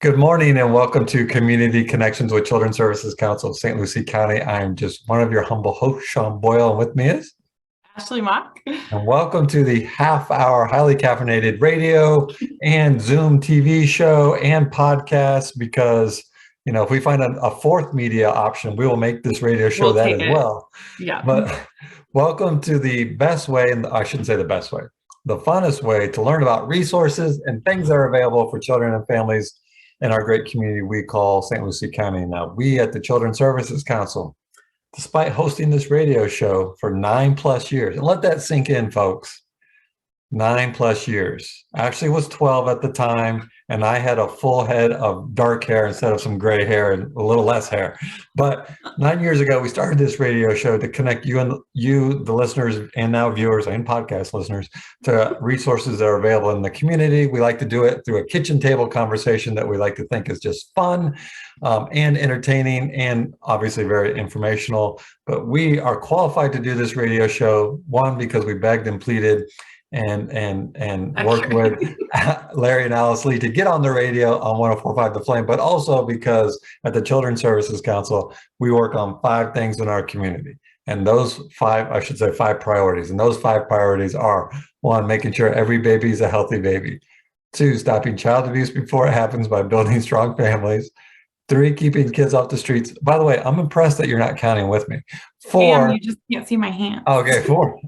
Good morning and welcome to Community Connections with Children's Services Council of St. Lucie County. I am just one of your humble hosts, Sean Boyle, and with me is Ashley Mock. and welcome to the half-hour highly caffeinated radio and Zoom TV show and podcast because, if we find a fourth media option, we will make this radio show We'll that take as it. well. Yeah. But welcome to the best way, and I shouldn't say the best way, the funnest way to learn about resources and things that are available for children and families in our great community we call St. Lucie County. Now, we at the Children's Services Council, despite hosting this radio show for 9+ years, and let that sink in, folks, 9+ years. Actually, it was 12 at the time, and I had a full head of dark hair instead of some gray hair and a little less hair. But 9 years ago, we started this radio show to connect you, the listeners, and now viewers and podcast listeners, to resources that are available in the community. We like to do it through a kitchen table conversation that we like to think is just fun and entertaining and obviously very informational. But we are qualified to do this radio show, one, because we begged and pleaded and worked with Larry and Alice Lee to get on the radio on 104.5 The Flame, but also because at the Children's Services Council, we work on 5 things in our community. And those 5 priorities. And those 5 priorities are: 1, making sure every baby is a healthy baby. 2, stopping child abuse before it happens by building strong families. 3, keeping kids off the streets. By the way, I'm impressed that you're not counting with me. 4, And you just can't see my hands. okay, 4,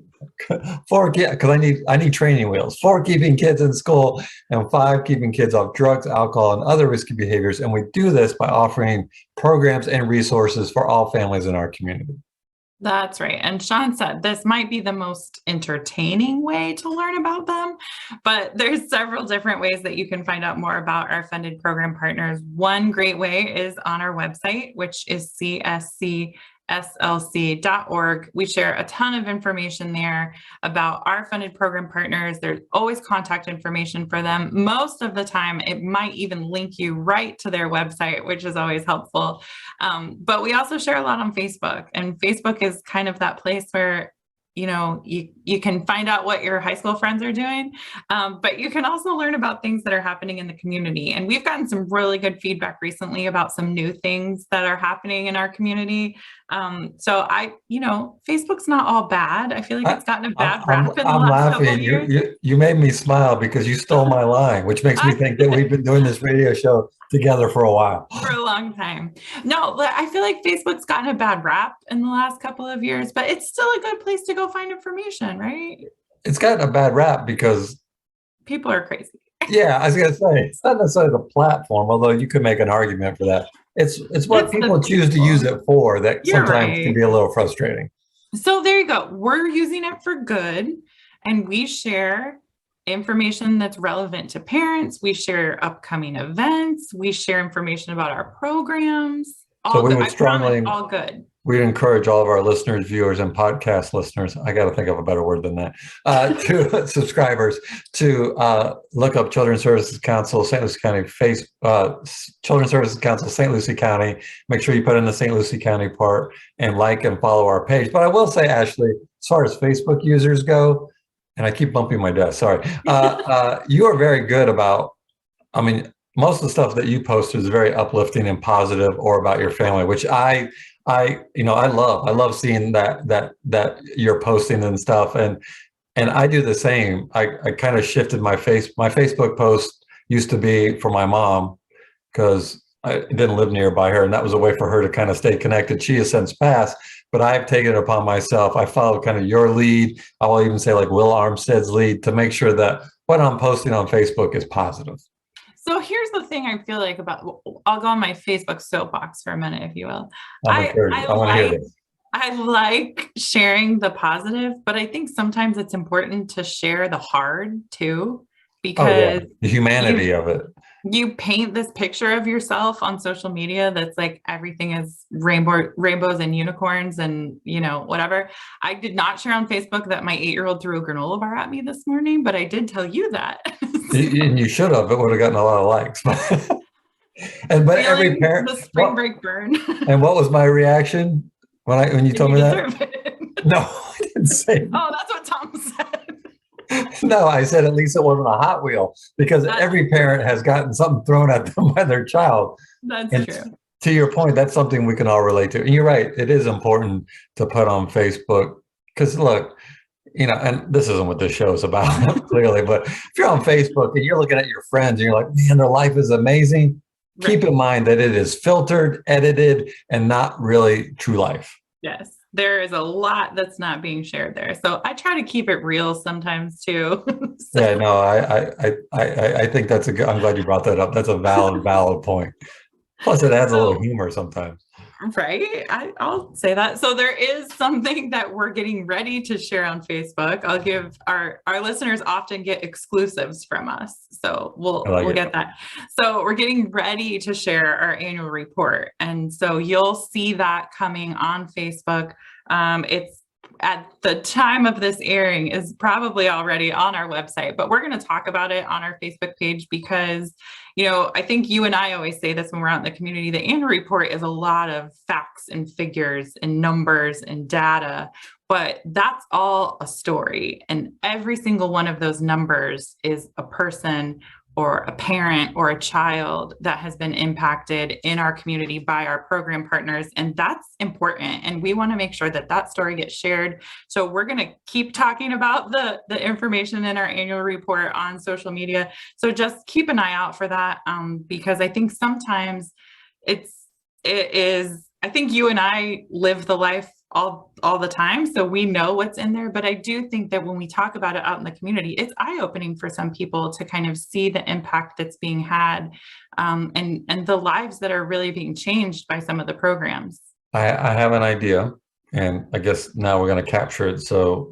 because I need training wheels. 4, keeping kids in school, and 5, keeping kids off drugs, alcohol, and other risky behaviors. And we do this by offering programs and resources for all families in our community. That's right. And Sean said this might be the most entertaining way to learn about them, but there's several different ways that you can find out more about our funded program partners. One great way is on our website, which is cscslc.org. We share a ton of information there about our funded program partners. There's always contact information for them. Most of the time, it might even link you right to their website, which is always helpful. But we also share a lot on Facebook, and Facebook is kind of that place where you can find out what your high school friends are doing, but you can also learn about things that are happening in the community. And we've gotten some really good feedback recently about some new things that are happening in our community. So Facebook's not all bad. I feel like it's gotten a bad rap in the last couple of years. You made me smile because you stole my line, which makes me think that we've been doing this radio show together for a while. For a long time. No, but I feel like Facebook's gotten a bad rap in the last couple of years, but it's still a good place to go find information, right? It's gotten a bad rap because people are crazy. Yeah, I was going to say, it's not necessarily the platform, although you could make an argument for that. It's what people choose to use it for that sometimes can be a little frustrating. So there you go. We're using it for good, and we share information that's relevant to parents. We share upcoming events. We share information about our programs. So we would strongly, all good. We encourage all of our listeners, viewers, and podcast listeners, I got to think of a better word than that, to subscribers, to look up Children's Services Council, St. Lucie County, Children's Services Council, St. Lucie County. Make sure you put in the St. Lucie County part and like and follow our page. But I will say, Ashley, as far as Facebook users go, and I keep bumping my desk, sorry, you are very good about, most of the stuff that you post is very uplifting and positive or about your family, which I love seeing that you're posting and stuff. And I do the same. I kind of shifted my Facebook post used to be for my mom because I didn't live nearby her, and that was a way for her to kind of stay connected. She has since passed, but I've taken it upon myself. I follow kind of your lead. I will even say like Will Armstead's lead to make sure that what I'm posting on Facebook is positive. So here's the thing I feel like about, I'll go on my Facebook soapbox for a minute, if you will. I want to hear this. I like sharing the positive, but I think sometimes it's important to share the hard too, because the humanity of it. You paint this picture of yourself on social media that's like everything is rainbows and unicorns and whatever. I did not share on Facebook that my 8-year-old threw a granola bar at me this morning, but I did tell you that. And you should have. It would have gotten a lot of likes. But every parent, the spring break burn. And what was my reaction when you told me that? It. No, I didn't say. Oh, that's what Tom said. No, I said at least it wasn't a Hot Wheel, because That's every true. parent has gotten something thrown at them by their child. That's And true. to your point, that's something we can all relate to. And you're right, it is important to put on Facebook because look, and this isn't what this show is about clearly, but if you're on Facebook and you're looking at your friends and you're like, man, their life is amazing, keep Right. in mind that it is filtered, edited, and not really true life. Yes. There is a lot that's not being shared there. So I try to keep it real sometimes too. Yeah, So, no, I think that's a good, I'm glad you brought that up. That's a valid point. Plus, it adds a little so humor sometimes. right. I'll say that. So there is something that we're getting ready to share on Facebook. I'll give our listeners often get exclusives from us. So I we'll like we'll it. get that. So we're getting ready to share our annual report. And so you'll see that coming on Facebook. It's at the time of this airing is probably already on our website, but we're going to talk about it on our Facebook page because I think you and I always say this when we're out in the community. The annual report is a lot of facts and figures and numbers and data, but that's all a story. And every single one of those numbers is a person or a parent or a child that has been impacted in our community by our program partners. And that's important. And we want to make sure that that story gets shared. So we're going to keep talking about the information in our annual report on social media. So just keep an eye out for that, because I think sometimes it is, I think you and I live the life all the time, so we know what's in there. But I do think that when we talk about it out in the community, it's eye-opening for some people to kind of see the impact that's being had, and the lives that are really being changed by some of the programs. I have an idea, and I guess now we're going to capture it. So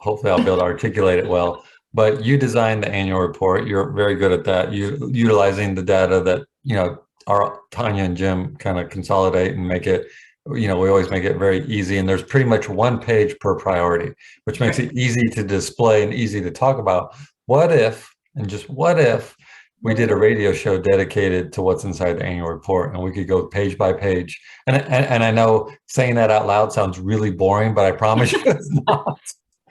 hopefully I'll be able to articulate it well. But you designed the annual report. You're very good at that. You utilizing the data that, our Tanya and Jim kind of consolidate and make it, we always make it very easy. And there's pretty much one page per priority, which makes Right. it easy to display and easy to talk about. What if, and just what if, we did a radio show dedicated to what's inside the annual report, and we could go page by page. And I know saying that out loud sounds really boring, but I promise you it's not.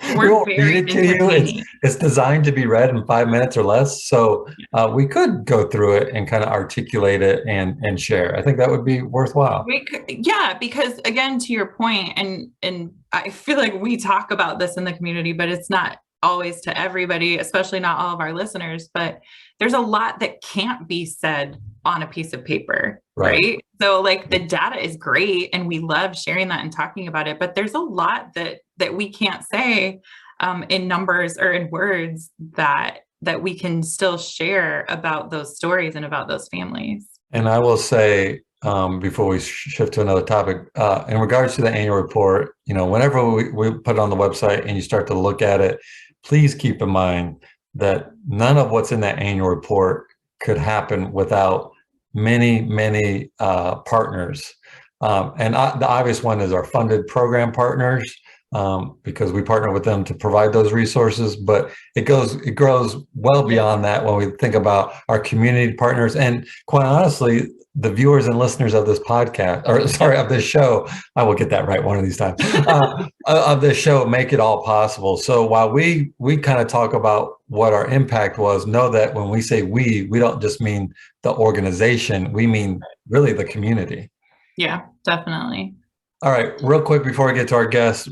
We We're won't read very it to you. entertaining. It's designed to be read in 5 minutes or less. So we could go through it and kind of articulate it and share. I think that would be worthwhile. Yeah, because again, to your point, and I feel like we talk about this in the community, but it's not always to everybody, especially not all of our listeners. But there's a lot that can't be said on a piece of paper, Right. right? So like the data is great, and we love sharing that and talking about it, but there's a lot that we can't say in numbers or in words that we can still share about those stories and about those families. And I will say, before we shift to another topic, in regards to the annual report, whenever we put it on the website and you start to look at it, please keep in mind that none of what's in that annual report could happen without many partners. The obvious one is our funded program partners, because we partner with them to provide those resources. But it grows well beyond that when we think about our community partners, and quite honestly, the viewers and listeners of this podcast, or sorry, of this show, I will get that right one of these times, of this show, make it all possible. So while we kind of talk about what our impact was, know that when we say we don't just mean the organization, we mean really the community. Yeah, definitely. All right, real quick before I get to our guests,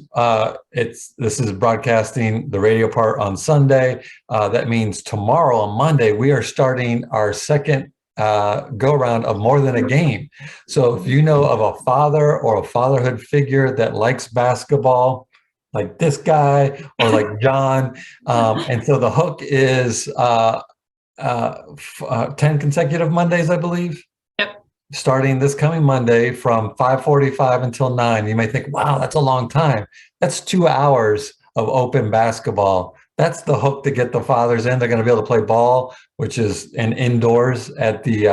this is broadcasting the radio part on Sunday. That means tomorrow on Monday we are starting our second go around of More Than a Game. So if you know of a father or a fatherhood figure that likes basketball, like this guy or like John, and so the hook is 10 consecutive Mondays, I believe. Yep. Starting this coming Monday from 5:45 until 9. You may think, wow, that's a long time. That's 2 hours of open basketball. That's the hook to get the fathers in. They're going to be able to play ball, which is indoors at the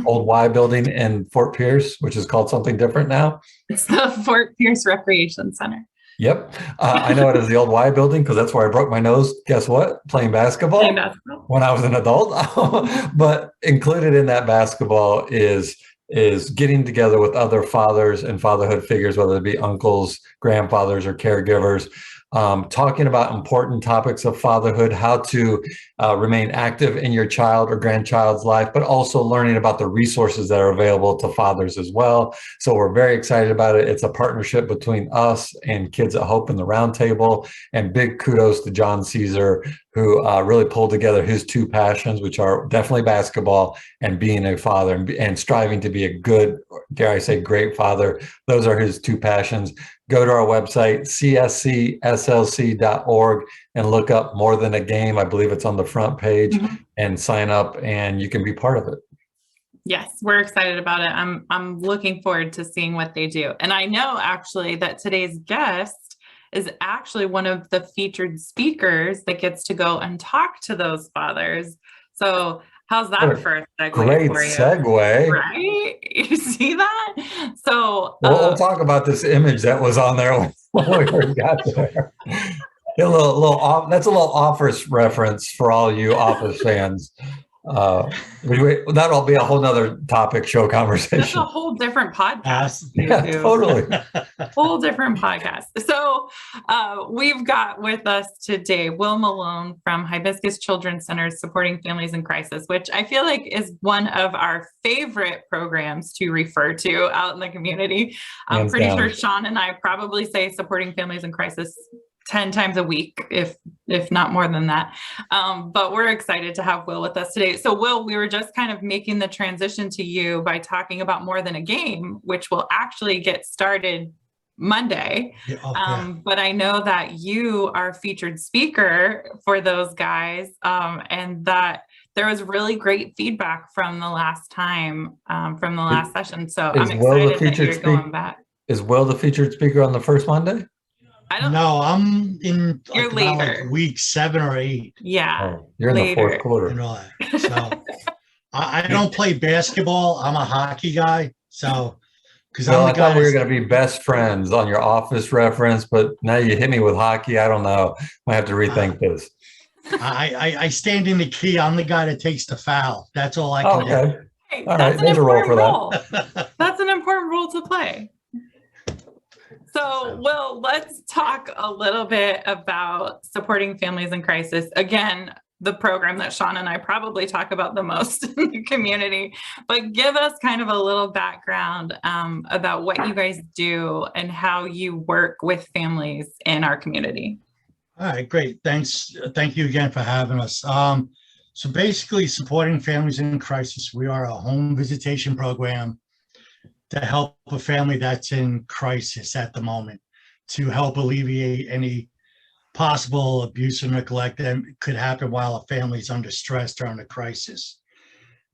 old Y building in Fort Pierce, which is called something different now. It's the Fort Pierce Recreation Center. Yep. I know it as the old Y building because that's where I broke my nose. Guess what? Playing basketball when I was an adult. But included in that basketball is getting together with other fathers and fatherhood figures, whether it be uncles, grandfathers, or caregivers, talking about important topics of fatherhood, how to remain active in your child or grandchild's life, but also learning about the resources that are available to fathers as well. So we're very excited about it. It's a partnership between us and Kids at Hope and the Roundtable. And big kudos to John Caesar, who really pulled together his two passions, which are definitely basketball and being a father, and striving to be a good, dare I say, great father. Those are his two passions. Go to our website, cscslc.org, and look up More Than a Game. I believe it's on the front page, and sign up, and you can be part of it. Yes, we're excited about it. I'm looking forward to seeing what they do. And I know actually that today's guest is actually one of the featured speakers that gets to go and talk to those fathers. So how's that for a segue? Great for you? segue. Right? You see that? So we'll talk about this image that was on there when we got there. That's a little Office reference for all you Office fans. That'll be a whole nother topic show conversation. That's a whole different podcast. Yeah, totally. Whole different podcast. So we've got with us today Will Malone from Hibiscus Children's Centers Supporting Families in Crisis, which I feel like is one of our favorite programs to refer to out in the community. I'm pretty sure Sean and I probably say Supporting Families in Crisis 10 times a week, if not more than that. But we're excited to have Will with us today. So Will, we were just kind of making the transition to you by talking about More Than a Game, which will actually get started Monday. But I know that you are featured speaker for those guys, and that there was really great feedback from the last time, from the last session. So I'm excited that you're going back. Is Will the featured speaker on the first Monday? No, I'm in like week 7 or 8. Yeah. You're in the fourth quarter. And all that. So I don't play basketball. I'm a hockey guy. So because I thought we were going to be best friends on your Office reference, but now you hit me with hockey. I don't know. I have to rethink this. I stand in the key. I'm the guy that takes the foul. That's all I can do. Hey, all right, there's a role for that. That's an important role to play. So, Will, let's talk a little bit about Supporting Families in Crisis. Again, the program that Sean and I probably talk about the most in the community, but give us kind of a little background about what you guys do and how you work with families in our community. All right, great. Thanks. Thank you again for having us. So basically, Supporting Families in Crisis, we are a home visitation program to help a family that's in crisis at the moment, to help alleviate any possible abuse or neglect that could happen while a family is under stress during a crisis.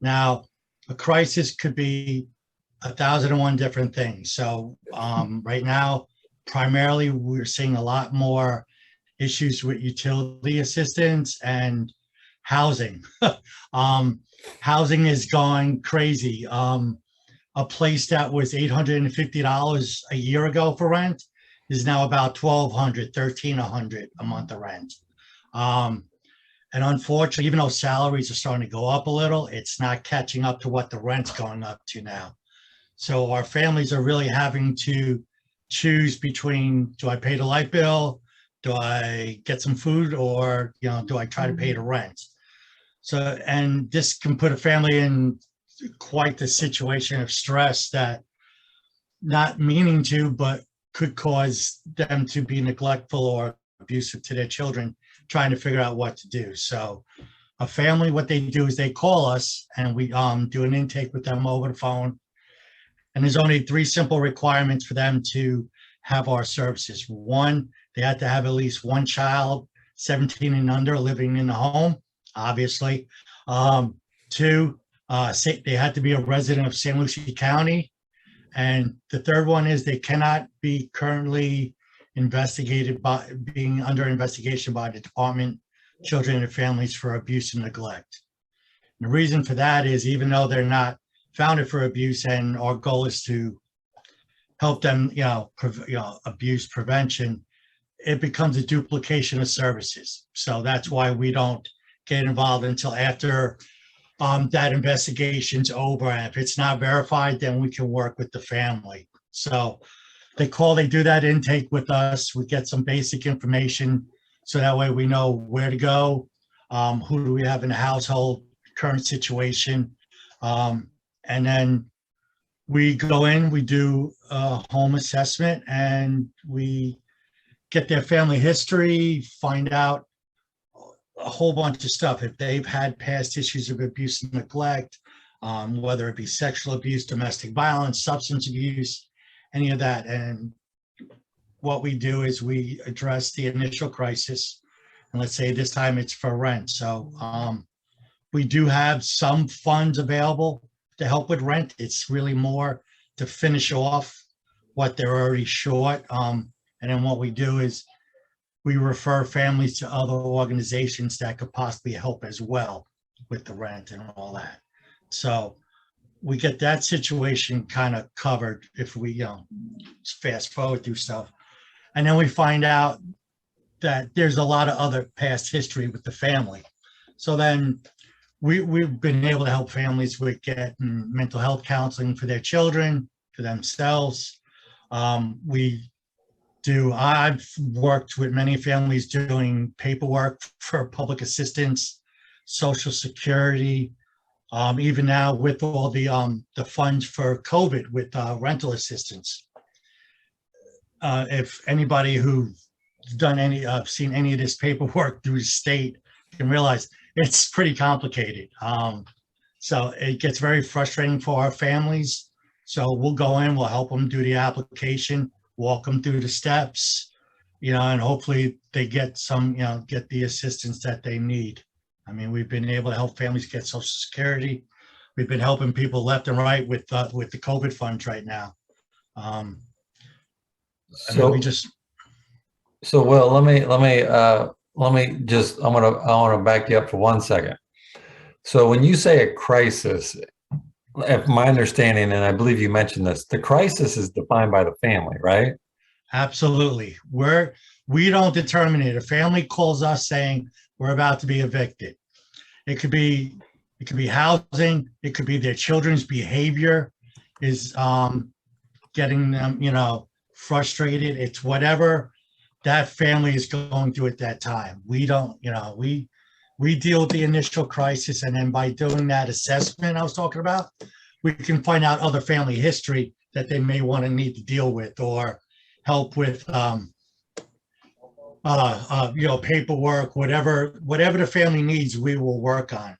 Now, a crisis could be 1,001 different things. So right now, primarily, we're seeing a lot more issues with utility assistance and housing. Housing is going crazy. A place that was $850 a year ago for rent is now about $1,200, $1,300 a month of rent. And unfortunately, even though salaries are starting to go up a little, it's not catching up to what the rent's going up to now. So our families are really having to choose between, do I pay the light bill? Do I get some food? Or, do I try to pay the rent? So, and this can put a family in quite the situation of stress that, not meaning to, but could cause them to be neglectful or abusive to their children, trying to figure out what to do. So a family, what they do is they call us and we do an intake with them over the phone. And there's only 3 simple requirements for them to have our services. 1, they have to have at least 1 child, 17 and under, living in the home, obviously. 2, they had to be a resident of St. Lucie County. And the 3rd one is they cannot be currently being under investigation by the Department of Children and Families for abuse and neglect. And the reason for that is, even though they're not founded for abuse, and our goal is to help them, abuse prevention, it becomes a duplication of services. So that's why we don't get involved until after that investigation's over. And if it's not verified, then we can work with the family. So They call, they do that intake with us. We get some basic information. So that way we know where to go, who do we have in the household, current situation. And then we go in, we do a home assessment, and we get their family history, find out a whole bunch of stuff. If they've had past issues of abuse and neglect, whether it be sexual abuse, domestic violence, substance abuse, any of that. And what we do is we address the initial crisis. And let's say this time it's for rent. So we do have some funds available to help with rent. It's really more to finish off what they're already short. And then what we do is we refer families to other organizations that could possibly help as well with the rent and all that. So we get that situation kind of covered if we, fast forward through stuff. And then we find out that there's a lot of other past history with the family. So then we've been able to help families with getting mental health counseling for their children, for themselves. I've worked with many families doing paperwork for public assistance, Social Security, even now with all the funds for COVID with rental assistance. If anybody who's done seen any of this paperwork through the state can realize it's pretty complicated. So it gets very frustrating for our families. So we'll go in, we'll help them do the application, walk them through the steps, and hopefully they get get the assistance that they need. I mean, we've been able to help families get Social Security. We've been helping people left and right with the COVID funds right now. So Will, let me just, I want to back you up for 1 second. So when you say a crisis, if my understanding, and I believe you mentioned this, the crisis is defined by the family, right? Absolutely. We don't determine it. A family calls us saying we're about to be evicted. It could be housing. It could be their children's behavior is getting them, frustrated. It's whatever that family is going through at that time. We don't, we deal with the initial crisis, and then by doing that assessment I was talking about, we can find out other family history that they may want to need to deal with, or help with, paperwork, whatever the family needs, we will work on.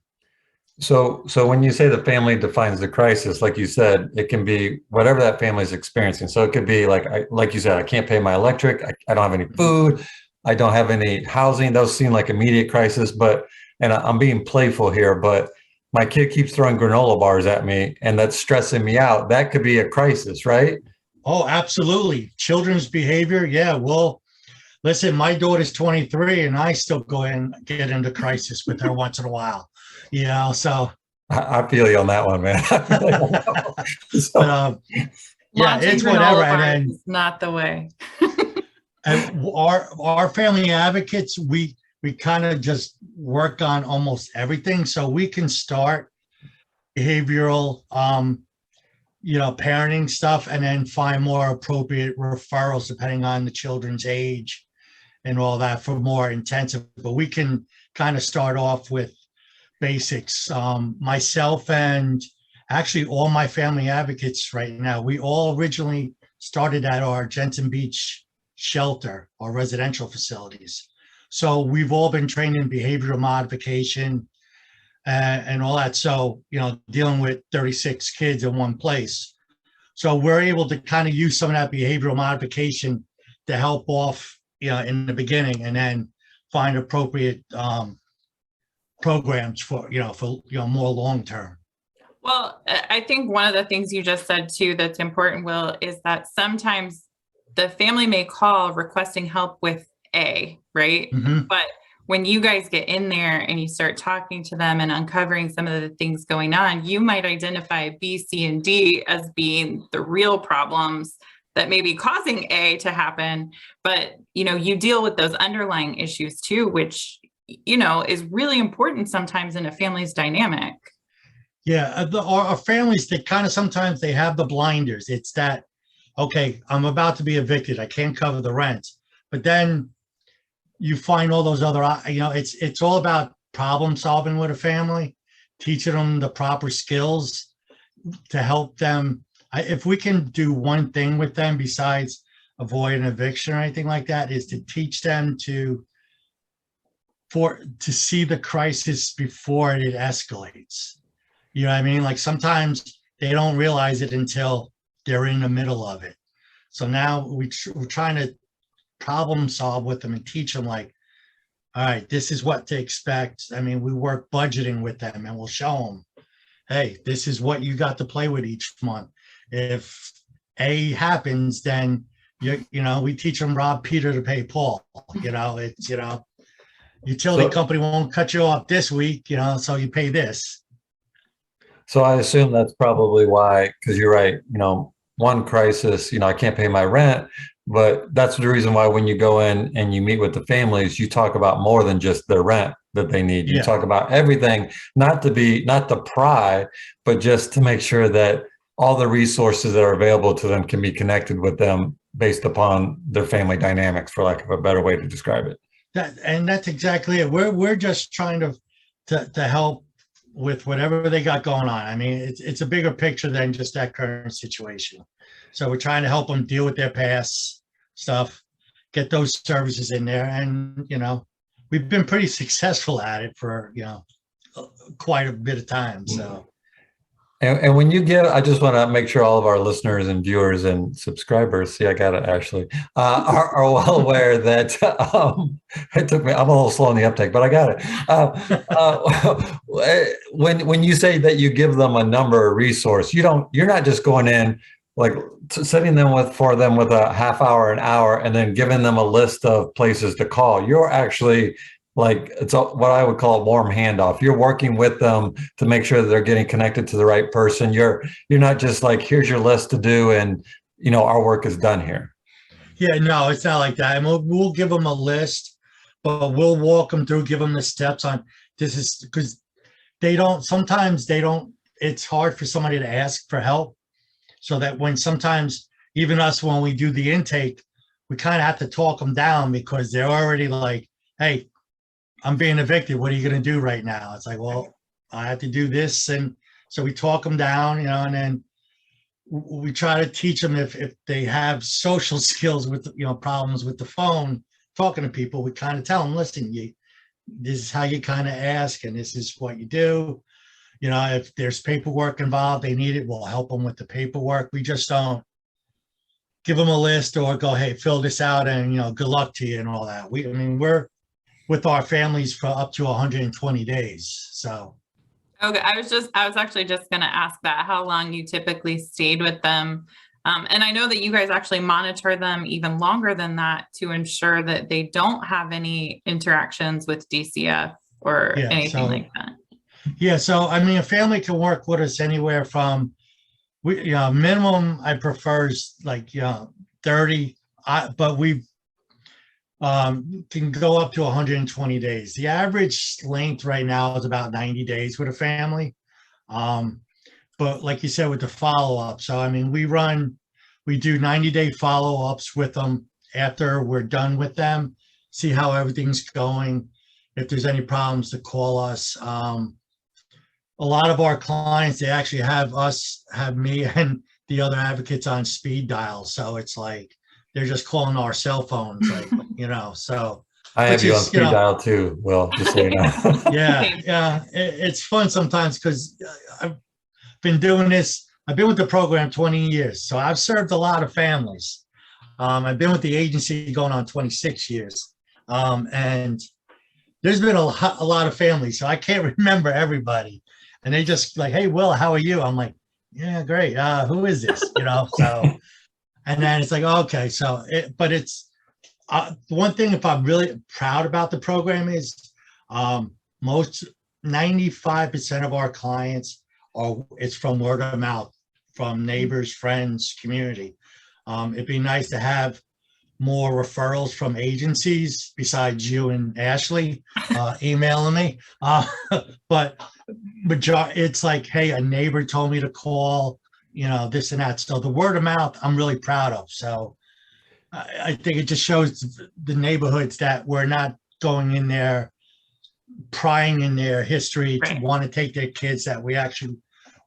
So when you say the family defines the crisis, like you said, it can be whatever that family is experiencing. So it could be like you said, I can't pay my electric. I don't have any food. I don't have any housing. Those seem like immediate crisis, and I'm being playful here, but my kid keeps throwing granola bars at me and that's stressing me out. That could be a crisis, right? Oh, absolutely. Children's behavior. Yeah. Well, listen, my daughter's 23 and I still go and get into crisis with her once in a while, so. I feel you on that one, man. But, yeah, it's whatever. And then, not the way. and our family advocates, we kind of just work on almost everything. So we can start behavioral, parenting stuff, and then find more appropriate referrals depending on the children's age and all that for more intensive. But we can kind of start off with basics. Myself and actually all my family advocates right now, we all originally started at our Jensen Beach shelter or residential facilities. So we've all been trained in behavioral modification and all that. So, dealing with 36 kids in one place. So we're able to kind of use some of that behavioral modification to help off, in the beginning, and then find appropriate programs for more long-term. Well, I think one of the things you just said too that's important, Will, is that sometimes the family may call requesting help with A, right? Mm-hmm. But when you guys get in there and you start talking to them and uncovering some of the things going on, you might identify B, C, and D as being the real problems that may be causing A to happen. But, you deal with those underlying issues too, which, is really important sometimes in a family's dynamic. Yeah, our families, they kind of sometimes they have the blinders. It's that, okay, I'm about to be evicted. I can't cover the rent. But then you find all those other, it's all about problem solving with a family, teaching them the proper skills to help them. If we can do one thing with them besides avoid an eviction or anything like that, is to teach them to see the crisis before it escalates. You know what I mean? Like sometimes they don't realize it until they're in the middle of it. So now we're trying to problem solve with them and teach them like, all right, this is what to expect. I mean, we work budgeting with them and we'll show them, hey, this is what you got to play with each month. If A happens, then we teach them rob Peter to pay Paul. It's utility company won't cut you off this week, so you pay this. So I assume that's probably why, because you're right, one crisis, I can't pay my rent, but that's the reason why when you go in and you meet with the families, you talk about more than just their rent that they need. You talk about everything, not to pry, but just to make sure that all the resources that are available to them can be connected with them based upon their family dynamics, for lack of a better way to describe it. That's exactly it. We're just trying to help with whatever they got going on. I mean, it's a bigger picture than just that current situation. So we're trying to help them deal with their past stuff, get those services in there. And, we've been pretty successful at it for, quite a bit of time. So. And when you give, I just want to make sure all of our listeners and viewers and subscribers, see, I got it, Ashley, are well aware that it took me, I'm a little slow in the uptake, but I got it. When you say that you give them a number of resource, you're not just going in like sitting for them with a half hour, an hour, and then giving them a list of places to call. You're actually like, it's what I would call a warm handoff. You're working with them to make sure that they're getting connected to the right person. You're not just like, here's your list to do, and our work is done here. Yeah, no, it's not like that. And we'll give them a list, but we'll walk them through, give them the steps on this, is because sometimes it's hard for somebody to ask for help. So that sometimes even us, when we do the intake, we kind of have to talk them down because they're already like, hey, I'm being evicted. What are you going to do right now? It's like, well, I have to do this. And so we talk them down, and then we try to teach them if they have social skills with, problems with the phone, talking to people, we kind of tell them, listen, this is how you kind of ask, and this is what you do. If there's paperwork involved, they need it, we'll help them with the paperwork. We just don't give them a list or go, hey, fill this out and, good luck to you and all that. We're with our families for up to 120 days. So. Okay. I was actually just going to ask that, how long you typically stayed with them. And I know that you guys actually monitor them even longer than that to ensure that they don't have any interactions with DCF or anything like that. Yeah. So, a family can work with us anywhere from, minimum I prefer is like, 30, but we can go up to 120 days. The average length right now is about 90 days with a family. But like you said, with the follow-up, so we do 90-day follow-ups with them after we're done with them, see how everything's going. If there's any problems, to call us. A lot of our clients, they actually have me and the other advocates on speed dial. So it's like, they're just calling our cell phones, like, so. I have you on speed dial too, Will, just so you know. Yeah. It's fun sometimes because I've been doing this. I've been with the program 20 years. So I've served a lot of families. I've been with the agency going on 26 years. And there's been a lot of families, so I can't remember everybody. And they just like, hey, Will, how are you? I'm like, yeah, great. Who is this? So. And then it's like, okay, so but it's one thing, if I'm really proud about the program, is most 95% of our clients it's from word of mouth, from neighbors, friends, community. It'd be nice to have more referrals from agencies besides you and Ashley emailing me. But it's like, hey, a neighbor told me to call, this and that. So the word of mouth, I'm really proud of. So I think it just shows the neighborhoods that we're not going in there prying in their history to Right. want to take their kids, that we actually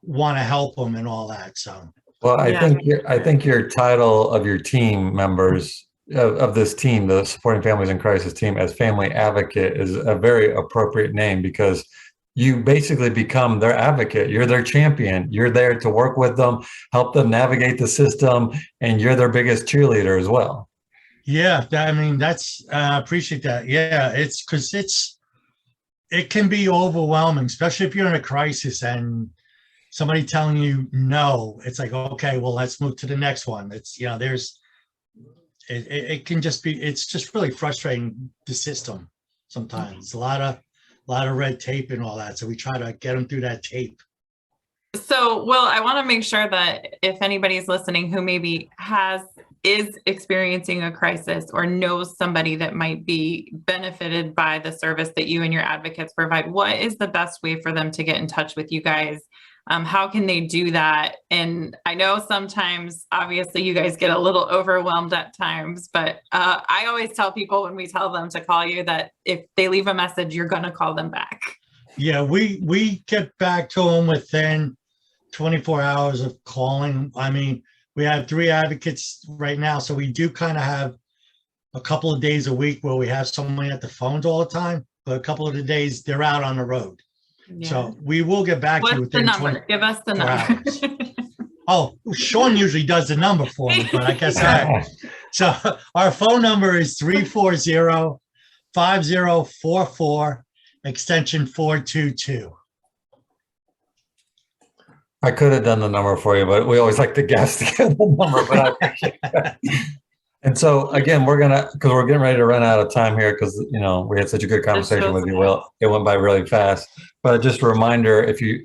want to help them and all that. So, Well, I Yeah. think your title of your team members of this team, the Supporting Families in Crisis team, as family advocate, is a very appropriate name, because you basically become their advocate. You're their champion. You're there to work with them, help them navigate the system, and you're their biggest cheerleader as well. yeah, that's, I appreciate that. Yeah, it's because it can be overwhelming, especially if you're in a crisis and somebody telling you no. It's like, okay, well, let's move to the next one. It's, it can just be, it's just really frustrating, the system sometimes. It's a lot of red tape and all that. So we try to get them through that tape. So, Will, I want to make sure that if anybody's listening who maybe is experiencing a crisis or knows somebody that might be benefited by the service that you and your advocates provide, what is the best way for them to get in touch with you guys? How can they do that? And I know sometimes, obviously, you guys get a little overwhelmed at times, but I always tell people when we tell them to call you that if they leave a message, you're going to call them back. Yeah, we get back to them within 24 hours of calling. I mean, we have 3 advocates right now, so we do kind of have a couple of days a week where we have someone at the phones all the time, but a couple of the days they're out on the road. Yeah. So we will get back to you What's the within number? 24 Give us the hours. number. Oh, Sean usually does the number for me, but I guess so our phone number is 340-5044, extension 422. I could have done the number for you, but we always like to guess to get the number. But I appreciate that. And so again, because we're getting ready to run out of time here, because we had such a good conversation with you, Will. It went by really fast. But just a reminder, if you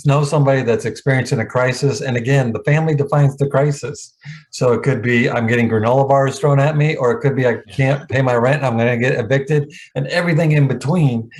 know somebody that's experiencing a crisis, and again, the family defines the crisis. So it could be I'm getting granola bars thrown at me, or it could be I can't pay my rent and I'm going to get evicted, and everything in between.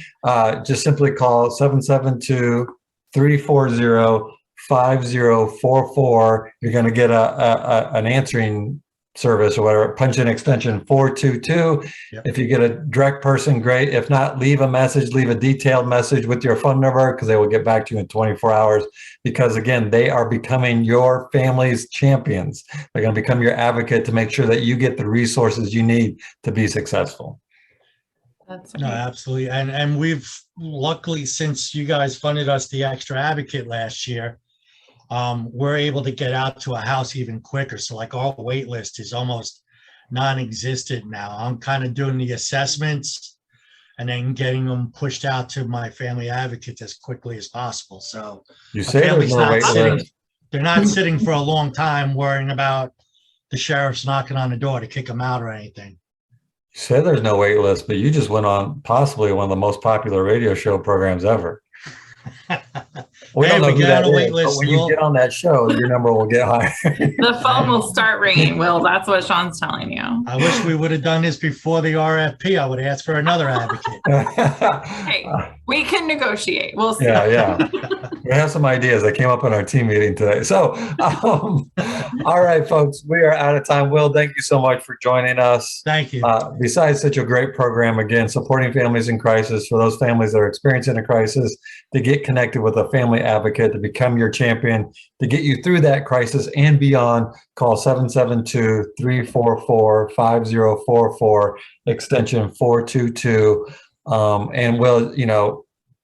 Just simply call 772-340-5044. You're going to get an answering service or whatever. Punch in extension 422. Yep. If you get a direct person, great. If not, leave a detailed message with your phone number, because they will get back to you in 24 hours. Because again, they are becoming your family's champions. They're going to become your advocate to make sure that you get the resources you need to be successful. That's right. No, absolutely. And we've luckily, since you guys funded us the extra advocate last year, we're able to get out to a house even quicker. So like our wait list is almost non-existent now. I'm kind of doing the assessments and then getting them pushed out to my family advocates as quickly as possible. So you say there's no wait list. They're not sitting for a long time worrying about the sheriff's knocking on the door to kick them out or anything. You say there's no wait list, but you just went on possibly one of the most popular radio show programs ever. We don't know who that is, but when you get on that show, your number will get higher. The phone will start ringing, Will. That's what Sean's telling you. I wish we would have done this before the RFP. I would have asked for another advocate. Hey, we can negotiate. We'll see. Yeah. We have some ideas that came up in our team meeting today. So, all right, folks, we are out of time. Will, thank you so much for joining us. Thank you. Besides such a great program, again, supporting families in crisis, for those families that are experiencing a crisis, to get connected with a family advocate, to become your champion, to get you through that crisis and beyond, call 772-344-5044, extension 422. And Will,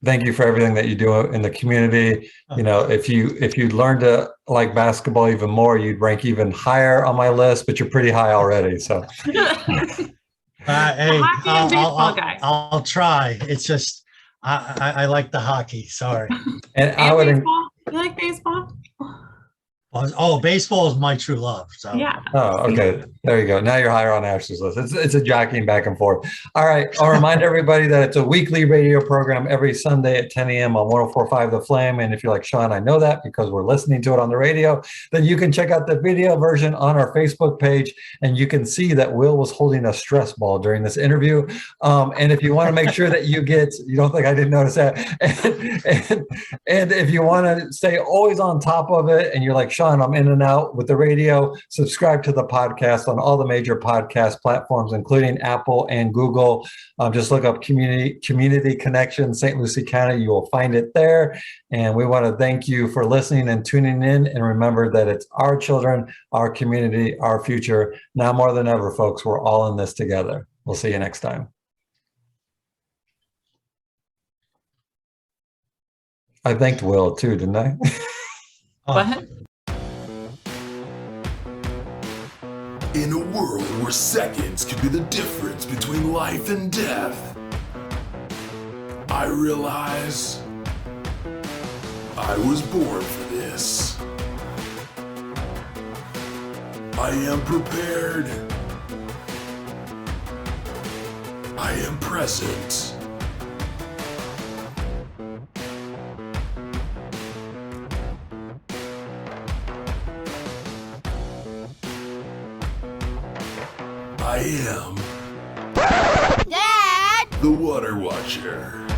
thank you for everything that you do in the community. If you learn to like basketball even more, you'd rank even higher on my list, but you're pretty high already. So, hey, I'll try. It's just I like the hockey. Sorry. And baseball? You like baseball? Oh, baseball is my true love. So. Yeah. Oh, okay. There you go. Now you're higher on Ashley's list. It's a jockeying back and forth. All right. I'll remind everybody that it's a weekly radio program every Sunday at 10 a.m. on 104.5 The Flame. And if you're like, Sean, I know that because we're listening to it on the radio, then you can check out the video version on our Facebook page. And you can see that Will was holding a stress ball during this interview. And if you want to make sure that you don't think I didn't notice that. And if you want to stay always on top of it and you're like, Sean, Sean, I'm in and out with the radio. Subscribe to the podcast on all the major podcast platforms, including Apple and Google. Just look up Community Connection St. Lucie County. You will find it there. And we want to thank you for listening and tuning in. And remember that it's our children, our community, our future. Now more than ever, folks, we're all in this together. We'll see you next time. I thanked Will too, didn't I? Go ahead. In a world where seconds could be the difference between life and death, I realize I was born for this. I am prepared. I am present. I am Dad! the Water Watcher.